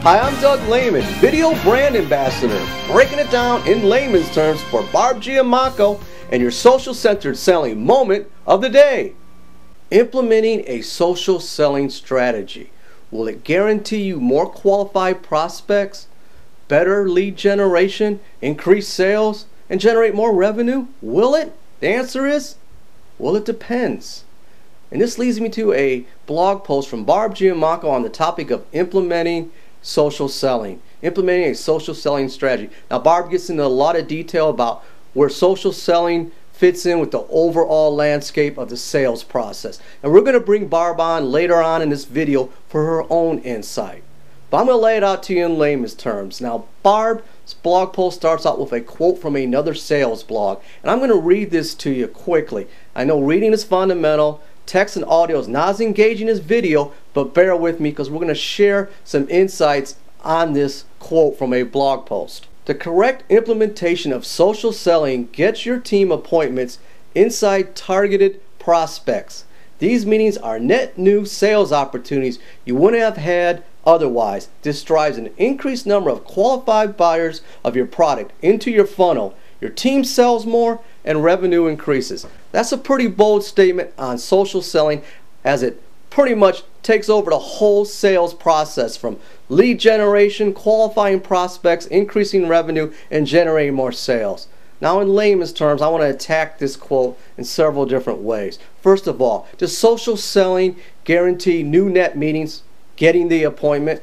Hi, I'm Doug Lehman, Video Brand Ambassador, breaking it down in layman's terms for Barb Giamacco and your social-centered selling moment of the day. Implementing a social selling strategy. Will it guarantee you more qualified prospects, better lead generation, increased sales, and generate more revenue? Will it? The answer is, well, it depends. And this leads me to a blog post from Barb Giamacco on the topic of implementing social selling, implementing a social selling strategy. Now, Barb gets into a lot of detail about where social selling fits in with the overall landscape of the sales process. And we're going to bring Barb on later on in this video for her own insight. But I'm going to lay it out to you in layman's terms. Now, Barb's blog post starts out with a quote from another sales blog. And I'm going to read this to you quickly. I know reading is fundamental. Text and audio is not as engaging as video, but bear with me because we're going to share some insights on this quote from a blog post. The correct implementation of social selling gets your team appointments inside targeted prospects. These meetings are net new sales opportunities you wouldn't have had otherwise. This drives an increased number of qualified buyers of your product into your funnel. Your team sells more and revenue increases. That's a pretty bold statement on social selling, as it pretty much takes over the whole sales process from lead generation, qualifying prospects, increasing revenue, and generating more sales. Now, in layman's terms, I want to attack this quote in several different ways. First of all, does social selling guarantee new net meetings, getting the appointment?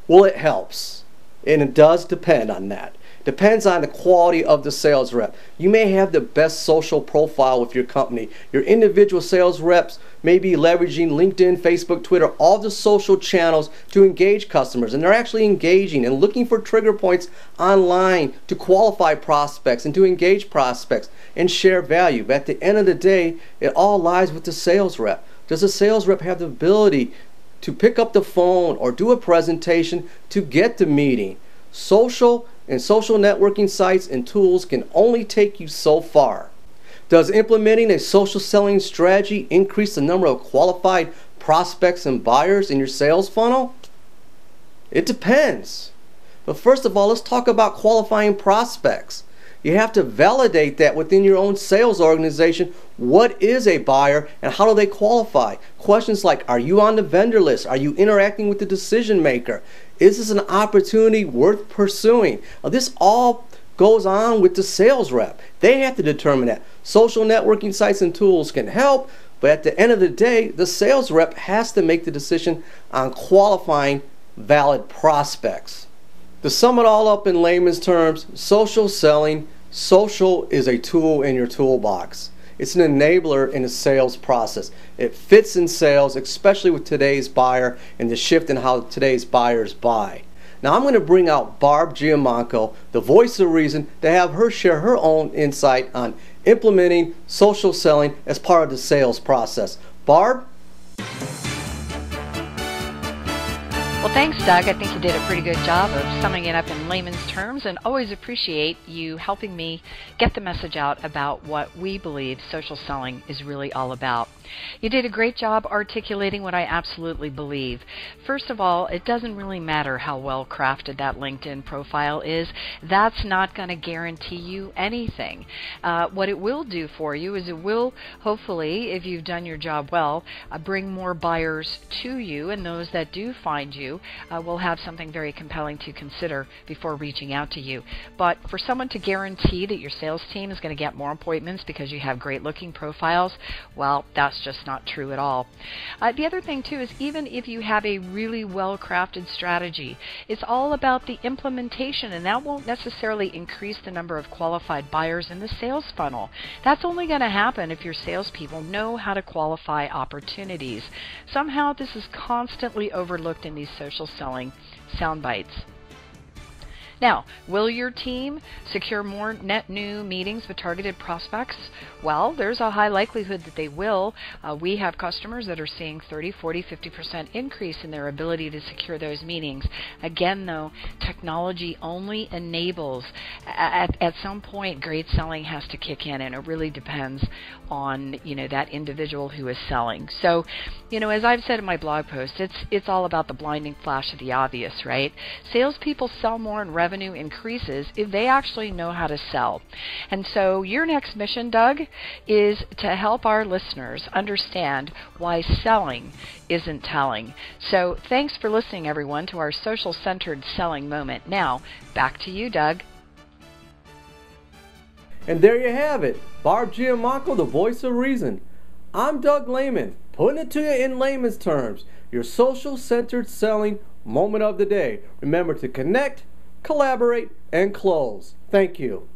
Well, it helps, and it does depend on that. Depends on the quality of the sales rep. You may have the best social profile with your company. Your individual sales reps may be leveraging LinkedIn, Facebook, Twitter, all the social channels to engage customers. And they're actually engaging and looking for trigger points online to qualify prospects and to engage prospects and share value. But at the end of the day, it all lies with the sales rep. Does the sales rep have the ability to pick up the phone or do a presentation to get the meeting? Social and social networking sites and tools can only take you so far. Does implementing a social selling strategy increase the number of qualified prospects and buyers in your sales funnel? It depends. But first of all, let's talk about qualifying prospects. You have to validate that within your own sales organization. What is a buyer and how do they qualify? Questions like, are you on the vendor list? Are you interacting with the decision maker? Is this an opportunity worth pursuing? Now, this all goes on with the sales rep. They have to determine that. Social networking sites and tools can help, but at the end of the day, the sales rep has to make the decision on qualifying valid prospects. To sum it all up in layman's terms, social selling, social is a tool in your toolbox. It's an enabler in the sales process. It fits in sales, especially with today's buyer and the shift in how today's buyers buy. Now, I'm going to bring out Barb Giamacco, the voice of reason, to have her share her own insight on implementing social selling as part of the sales process. Barb? Well, thanks, Doug. I think you did a pretty good job of summing it up in layman's terms, and always appreciate you helping me get the message out about what we believe social selling is really all about. You did a great job articulating what I absolutely believe. First of all, it doesn't really matter how well crafted that LinkedIn profile is. That's not going to guarantee you anything. What it will do for you is it will, hopefully, if you've done your job well, bring more buyers to you, and those that do find you will have something very compelling to consider before reaching out to you. But for someone to guarantee that your sales team is going to get more appointments because you have great looking profiles, well, that's just not true at all. The other thing too is, even if you have a really well crafted strategy, it's all about the implementation, and that won't necessarily increase the number of qualified buyers in the sales funnel. That's only going to happen if your salespeople know how to qualify opportunities. Somehow this is constantly overlooked in these social selling sound bites. Now, will your team secure more net new meetings with targeted prospects? Well, there's a high likelihood that they will. We have customers that are seeing 30, 40, 50% increase in their ability to secure those meetings. Again, though, technology only enables. At some point, great selling has to kick in, and it really depends on that individual who is selling. So, as I've said in my blog post, it's all about the blinding flash of the obvious, right? Salespeople sell more and revenue increases if they actually know how to sell. And so your next mission, Doug, is to help our listeners understand why selling isn't telling. So thanks for listening, everyone, to our social-centered selling moment. Now, back to you, Doug. And there you have it. Barb Giamacco, the voice of reason. I'm Doug Lehman, putting it to you in layman's terms. Your social-centered selling moment of the day. Remember to connect, collaborate, and close. Thank you.